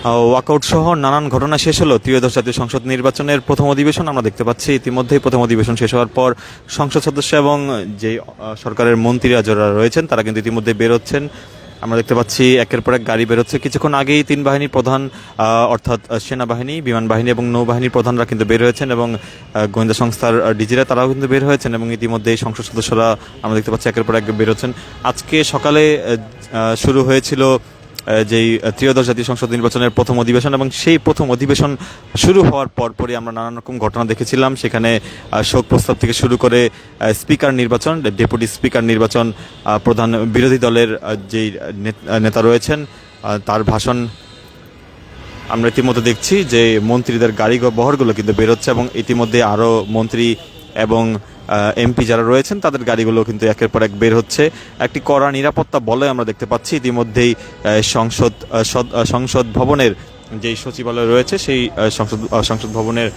Walkout সহ নানান ঘটনা শেষ হলো ত্রয়োদশ জাতীয় সংসদ নির্বাচনের প্রথম অধিবেশন। আমরা দেখতে পাচ্ছি ইতিমধ্যেই প্রথম অধিবেশন শেষ হওয়ার পর সংসদ সদস্য এবং যে সরকারের মন্ত্রীরা যারা রয়েছেন তারা কিন্তু ইতিমধ্যে বেরোচ্ছেন। আমরা দেখতে পাচ্ছি একের পর এক গাড়ি বেরোচ্ছে। কিছুক্ষণ আগেই তিন বাহিনীর প্রধান অর্থাৎ সেনাবাহিনী, বিমান বাহিনী এবং নৌবাহিনীর প্রধানরা কিন্তু বের হয়েছেন এবং গোয়েন্দা সংস্থার ডিজিরা তারাও কিন্তু বের হয়েছেন এবং ইতিমধ্যেই সংসদ সদস্যরা আমরা দেখতে পাচ্ছি একের পর এক বেরোচ্ছেন। আজকে সকালে শুরু হয়েছিল যেই ত্রয়োদশ জাতীয় সংসদ নির্বাচনের প্রথম অধিবেশন এবং সেই প্রথম অধিবেশন শুরু হওয়ার পরপরই আমরা নানান রকম ঘটনা দেখেছিলাম। সেখানে শোক প্রস্তাব থেকে শুরু করে স্পিকার নির্বাচন, ডেপুটি স্পিকার নির্বাচন, প্রধান বিরোধী দলের যেই নেতা রয়েছেন তার ভাষণ আমরা ইতিমধ্যে দেখছি যে মন্ত্রীদের গাড়ি বহরগুলো কিন্তু বেরোচ্ছে এবং ইতিমধ্যে আরও মন্ত্রী এবং এমপি যারা রয়েছেন তাদের গাড়িগুলো কিন্তু একের পর এক বের হচ্ছে। একটি কড়া নিরাপত্তা বলয় আমরা দেখতে পাচ্ছি। ইতিমধ্যেই সংসদ ভবনের যেই সচিবালয় রয়েছে সেই সংসদ ভবনের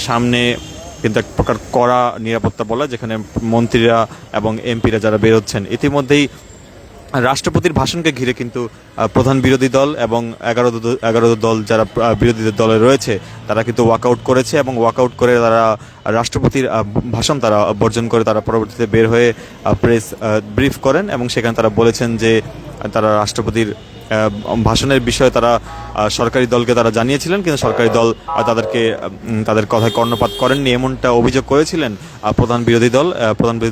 সামনে কিন্তু এক প্রকার কড়া নিরাপত্তা বলয়, যেখানে মন্ত্রীরা এবং এমপিরা যারা বের হচ্ছেন। ইতিমধ্যেই রাষ্ট্রপতির ভাষণকে ঘিরে কিন্তু প্রধান বিরোধী দল এবং এগারো দল যারা বিরোধী দলে রয়েছে তারা কিন্তু ওয়াকআউট করেছে এবং ওয়াকআউট করে তারা রাষ্ট্রপতির ভাষণ তারা বর্জন করে তারা পরবর্তীতে বের হয়ে প্রেস ব্রিফ করেন এবং সেখানে তারা বলেছেন যে তারা রাষ্ট্রপতির ভাষণের বিষয়ে তারা সরকারি দলকে তারা জানিয়েছিলেন, কিন্তু সরকারি দল তাদের কথায় কর্ণপাত করেননি এমনটা অভিযোগ করেছিলেন প্রধান বিরোধী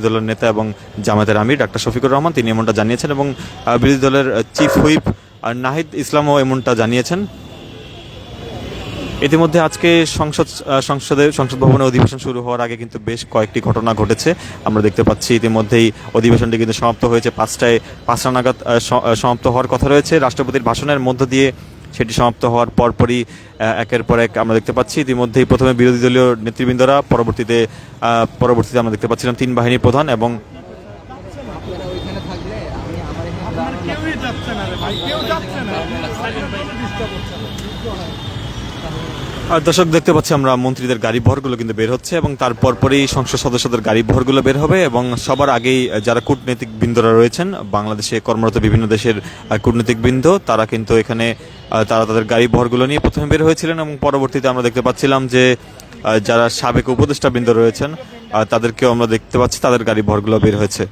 দলের নেতা এবং জামায়াতের আমির ডাক্তার শফিকুর রহমান। তিনি এমনটা জানিয়েছেন এবং বিরোধী দলের চিফ হুইপ নাহিদ ইসলামও এমনটা জানিয়েছেন। ইতিমধ্যে আজকে সংসদ ভবনে অধিবেশন শুরু হওয়ার আগে কিন্তু বেশ কয়েকটি ঘটনা ঘটেছে। আমরা দেখতে পাচ্ছি ইতিমধ্যেই অধিবেশনটি কিন্তু সমাপ্ত হয়েছে। 5টা নাগাদ সমাপ্ত হওয়ার কথা রয়েছে। রাষ্ট্রপতির ভাষণের মধ্য দিয়ে সেটি সমাপ্ত হওয়ার পরপরই একের পর এক আমরা দেখতে পাচ্ছি ইতিমধ্যেই প্রথমে বিরোধী দলীয় নেতৃবৃন্দরা, পরবর্তীতে আমরা দেখতে পাচ্ছিলাম তিন বাহিনীর প্রধান এবং দর্শক দেখতে পাচ্ছি আমরা মন্ত্রীদের গাড়ি বহরগুলো কিন্তু বের হচ্ছে এবং তারপর পরেই সংসদ সদস্যদের গাড়ি বহরগুলো বের হবে এবং সবার আগেই যারা কূটনৈতিক বৃন্দরা রয়েছেন বাংলাদেশে কর্মরত বিভিন্ন দেশের কূটনৈতিক বৃন্দ তারা কিন্তু এখানে তাদের গাড়ি বহরগুলো নিয়ে প্রথমে বের হয়েছিলেন এবং পরবর্তীতে আমরা দেখতে পাচ্ছিলাম যে যারা সাবেক উপদেষ্টা বৃন্দ রয়েছেন তাদেরকেও আমরা দেখতে পাচ্ছি তাদের গাড়ি বহরগুলো বের হয়েছে।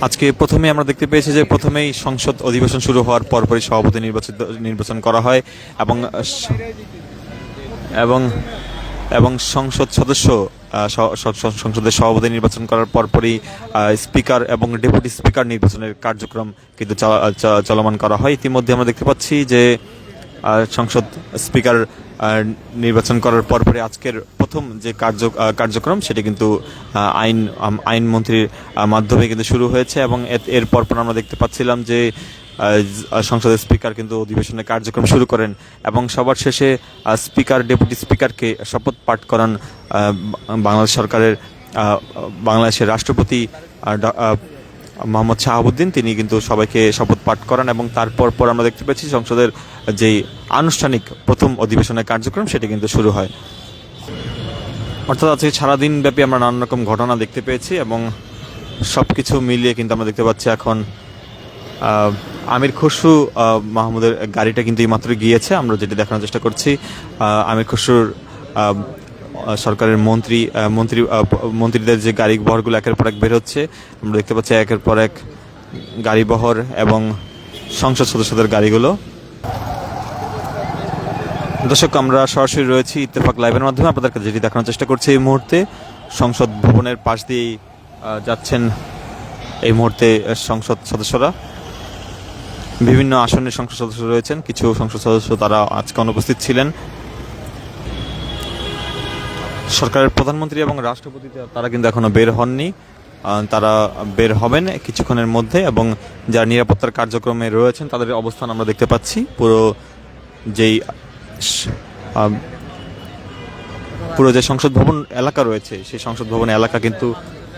আজকে প্রথমে আমরা দেখতে পেয়েছি যে প্রথমেই সংসদ অধিবেশন শুরু হওয়ার পরপরই সভাপতি নির্বাচন করা হয় এবং সংসদ সদস্য সংসদের সভাপতি নির্বাচন করার পরপরই স্পিকার এবং ডেপুটি স্পিকার নির্বাচনের কার্যক্রম কিন্তু চলমান করা হয়। ইতিমধ্যে আমরা দেখতে পাচ্ছি যে সংসদ স্পিকার নির্বাচন করার পরপরই আজকের প্রথম যে কার্যক্রম সেটি কিন্তু আইন মন্ত্রীর মাধ্যমে কিন্তু শুরু হয়েছে এবং এর পরপর আমরা দেখতে পাচ্ছিলাম যে সংসদের স্পিকার কিন্তু অধিবেশনের কার্যক্রম শুরু করেন এবং সবার শেষে স্পিকার ডেপুটি স্পিকারকে শপথ পাঠ করান বাংলাদেশের রাষ্ট্রপতি মোহাম্মদ শাহাবুদ্দিন। তিনি কিন্তু সবাইকে শপথ পাঠ করান এবং তারপর আমরা দেখতে পাচ্ছি সংসদের যেই আনুষ্ঠানিক প্রথম অধিবেশনের কার্যক্রম সেটি কিন্তু শুরু হয়। অর্থাৎ আজকে সারাদিন ব্যাপী আমরা নানান রকম ঘটনা দেখতে পেয়েছি এবং সব কিছু মিলিয়ে কিন্তু আমরা দেখতে পাচ্ছি এখন আমির খসরু মাহমুদের গাড়িটা কিন্তু এইমাত্র গিয়েছে। আমরা যেটি দেখানোর চেষ্টা করছি আমির খসরুর সরকারের মন্ত্রীদের যে গাড়ি বহরগুলো একের পর এক বের হচ্ছে। আমরা দেখতে পাচ্ছি একের পর এক গাড়ি বহর এবং সংসদ সদস্যদের গাড়িগুলো। দর্শক আমরা সরাসরি রয়েছি ইত্তেফাক লাইভের মাধ্যমে আপনাদেরকে যেটি দেখানোর চেষ্টা করছি। এই মুহূর্তে সংসদ ভবনের পাশ দিয়েই যাচ্ছেন এই মুহূর্তে সংসদ সদস্যরা। বিভিন্ন আসনের সংসদ সদস্য রয়েছেন, কিছু সংসদ সদস্য তারা আজকে অনুপস্থিত ছিলেন। সরকারের প্রধানমন্ত্রী এবং রাষ্ট্রপতি তারা কিন্তু এখনো বের হননি, তারা বের হবেন কিছুক্ষণের মধ্যে এবং যারা নিরাপত্তার কার্যক্রমে রয়েছেন তাদের অবস্থান আমরা দেখতে পাচ্ছি। পুরো যে সংসদ ভবন এলাকা রয়েছে সেই সংসদ ভবন এলাকা কিন্তু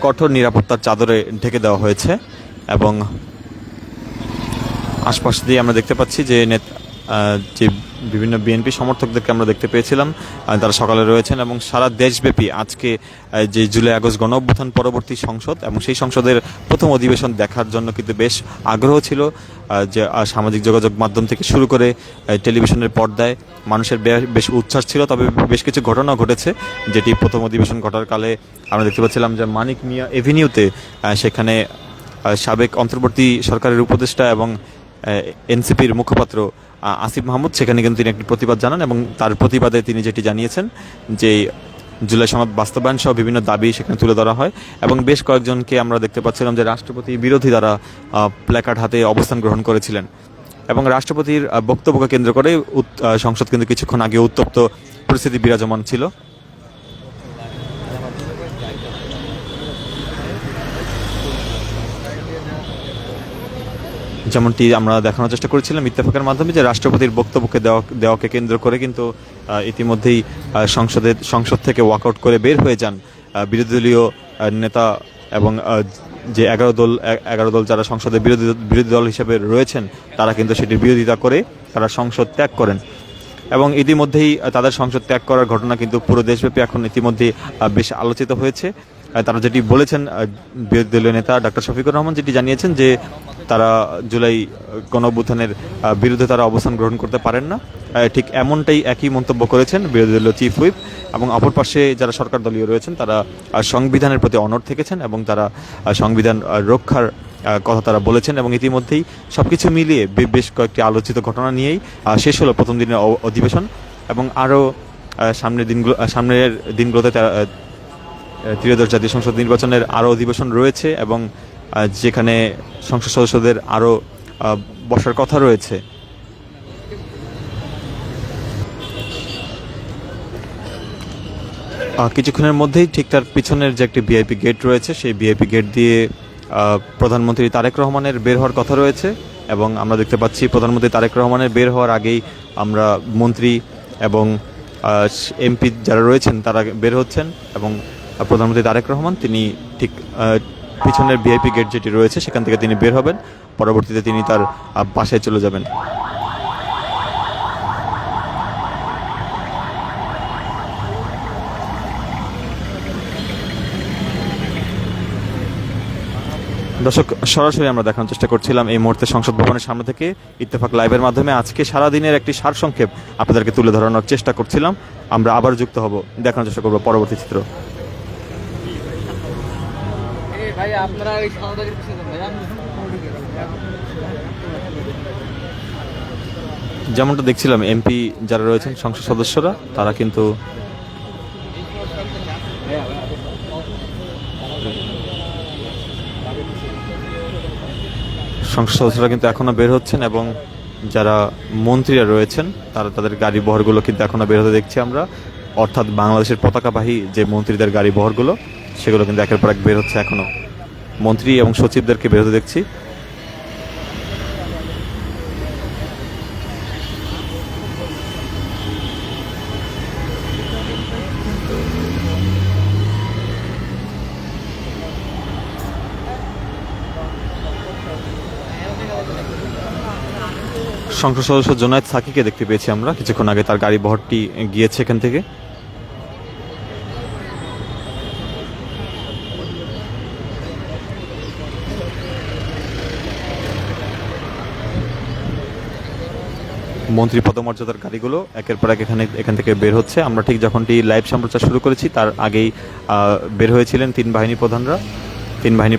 কঠোর নিরাপত্তার চাদরে ঢেকে দেওয়া হয়েছে এবং আশপাশ দিয়ে আমরা দেখতে পাচ্ছি যে যে বিভিন্ন বিএনপি সমর্থকদেরকে আমরা দেখতে পেয়েছিলাম, তারা সকালে রয়েছেন এবং সারা দেশব্যাপী আজকে যে জুলাই আগস্ট গণ অভ্যুত্থান পরবর্তী সংসদ এবং সেই সংসদের প্রথম অধিবেশন দেখার জন্য কিন্তু বেশ আগ্রহ ছিল। যে সামাজিক যোগাযোগ মাধ্যম থেকে শুরু করে টেলিভিশনের পর্দায় মানুষের বেশ উচ্ছ্বাস ছিল। তবে বেশ কিছু ঘটনা ঘটেছে, যেটি প্রথম অধিবেশন ঘটার কালে আমরা দেখতে পাচ্ছিলাম যে মানিক মিয়া এভিনিউতে সেখানে সাবেক অন্তর্বর্তী সরকারের উপদেষ্টা এবং এনসিপির মুখপাত্র আসিফ মাহমুদ সেখানে কিন্তু তিনি একটি প্রতিবাদ জানান এবং তার প্রতিবাদে তিনি যেটি জানিয়েছেন যে জুলাই সনদ বাস্তবায়ন সহ বিভিন্ন দাবি সেখানে তুলে ধরা হয় এবং বেশ কয়েকজনকে আমরা দেখতে পাচ্ছিলাম যে রাষ্ট্রপতি বিরোধী দ্বারা প্ল্যাকার্ড হাতে অবস্থান গ্রহণ করেছিলেন এবং রাষ্ট্রপতির বক্তব্যকে কেন্দ্র করে সংসদ কিন্তু কিছুক্ষণ আগে উত্তপ্ত পরিস্থিতি বিরাজমান ছিল। যেমনটি আমরা দেখানোর চেষ্টা করেছিলাম ইত্তেফাকের মাধ্যমে যে রাষ্ট্রপতির বক্তব্যকে দেওয়াকে কেন্দ্র করে কিন্তু ইতিমধ্যেই সংসদ থেকে ওয়াকআউট করে বের হয়ে যান বিরোধী দলীয় নেতা এবং যে 11 দল যারা সংসদে বিরোধী দল হিসেবে রয়েছেন তারা কিন্তু সেটির বিরোধিতা করে তারা সংসদ ত্যাগ করেন এবং ইতিমধ্যেই তাদের সংসদ ত্যাগ করার ঘটনা কিন্তু পুরো দেশব্যাপী এখন ইতিমধ্যে বেশ আলোচিত হয়েছে। তারা যেটি বলেছেন, বিরোধী দলীয় নেতা ডক্টর শফিকুর রহমান যেটি জানিয়েছেন যে তারা জুলাই গণঅভ্যুত্থানের বিরুদ্ধে তারা অবস্থান গ্রহণ করতে পারেন না, ঠিক এমনটাই একই মন্তব্য করেছেন বিরোধী দলীয় চিফ হুইপ এবং অপর পাশে যারা সরকার দলীয় রয়েছেন তারা সংবিধানের প্রতি অনড় থেকেছেন এবং তারা সংবিধান রক্ষার কথা তারা বলেছেন এবং ইতিমধ্যেই সবকিছু মিলিয়ে বেশ কয়েকটি আলোচিত ঘটনা নিয়েই শেষ হলো প্রথম দিনের অধিবেশন এবং আরও সামনের দিনগুলোতে ত্রয়োদশ জাতীয় সংসদ নির্বাচনের আরও অধিবেশন রয়েছে এবং যেখানে সংসদ সদস্যদের আরও বসার কথা রয়েছে। কিছুক্ষণের মধ্যেই ঠিক তার পিছনের যে একটি ভিআইপি গেট রয়েছে সেই ভিআইপি গেট দিয়ে প্রধানমন্ত্রী তারেক রহমানের বের হওয়ার কথা রয়েছে এবং আমরা দেখতে পাচ্ছি প্রধানমন্ত্রী তারেক রহমানের বের হওয়ার আগেই আমরা মন্ত্রী এবং এমপি যারা রয়েছেন তারা বের হচ্ছেন এবং প্রধানমন্ত্রী তারেক রহমান তিনি ঠিক পিছনের ভিআইপি গেট যেটি রয়েছে সেখান থেকে তিনি বের হবেন, পরবর্তীতে তিনি তার বাসায় চলে যাবেন। দর্শক, সরাসরি আমরা দেখানোর চেষ্টা করছিলাম এই মুহূর্তে সংসদ ভবনের সামনে থেকে ইত্তেফাক লাইভের মাধ্যমে আজকে সারাদিনের একটি সারসংক্ষেপ আপনাদেরকে তুলে ধরানোর চেষ্টা করছিলাম। আমরা আবার যুক্ত হব, দেখানোর চেষ্টা করব পরবর্তী চিত্র। যেমনটা দেখছিলাম এমপি যারা রয়েছেন সংসদ সদস্যরা তারা কিন্তু সংসদ সদস্যরা কিন্তু এখনো বের হচ্ছেন এবং যারা মন্ত্রীরা রয়েছেন তারা তাদের গাড়ি বহরগুলো কিন্তু এখনো বের হতে দেখছি আমরা, অর্থাৎ বাংলাদেশের পতাকাবাহী যে মন্ত্রীদের গাড়ি বহরগুলো সেগুলো কিন্তু একের পর এক বের হচ্ছে, এখনো মন্ত্রী এবং সচিবদেরকে বের হতে দেখছি। সংসদ সদস্য জোনায়েদ সাকিকে দেখতে পেয়েছি আমরা কিছুক্ষণ আগে, তার গাড়ি বহরটি গিয়েছে এখান থেকে। মন্ত্রী পদমর্যাদার গাড়িগুলো একের পর এক এখান থেকে বের হচ্ছে। আমরা ঠিক যখনটি লাইভ সম্প্রচার শুরু করেছি তার আগেই বের হয়েছিলেন তিন বাহিনী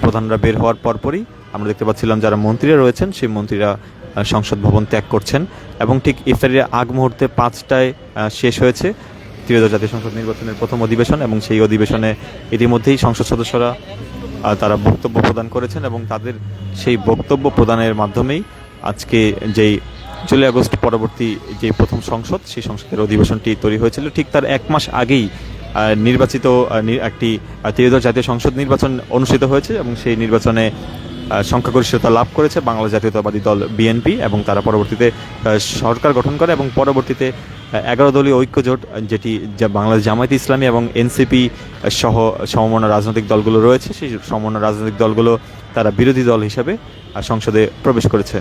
প্রধানরা বের হওয়ার পরপরই আমরা দেখতে পাচ্ছিলাম যারা মন্ত্রীরা রয়েছেন সেই মন্ত্রীরা সংসদ ভবন ত্যাগ করছেন এবং ঠিক ইফতারের আগ মুহূর্তে 5টায় শেষ হয়েছে ত্রয়োদশ জাতীয় সংসদ নির্বাচনের প্রথম অধিবেশন এবং সেই অধিবেশনে ইতিমধ্যেই সংসদ সদস্যরা তারা বক্তব্য প্রদান করেছেন এবং তাদের সেই বক্তব্য প্রদানের মাধ্যমেই আজকে যেই জুলাই আগস্ট পরবর্তী যে প্রথম সংসদ সেই সংসদের অধিবেশনটি তৈরি হয়েছিল। ঠিক তার 1 মাস আগেই নির্বাচিত একটি ত্রয়োদশ জাতীয় সংসদ নির্বাচন অনুষ্ঠিত হয়েছে এবং সেই নির্বাচনে সংখ্যাগরিষ্ঠতা লাভ করেছে বাংলাদেশ জাতীয়তাবাদী দল বিএনপি এবং তারা পরবর্তীতে সরকার গঠন করে এবং পরবর্তীতে 11 দলীয় ঐক্যজোট যেটি বাংলাদেশ জামায়াতে ইসলামী এবং এনসিপি সহ সমমনা রাজনৈতিক দলগুলো রয়েছে সেই সমমনা রাজনৈতিক দলগুলো তারা বিরোধী দল হিসাবে সংসদে প্রবেশ করেছে।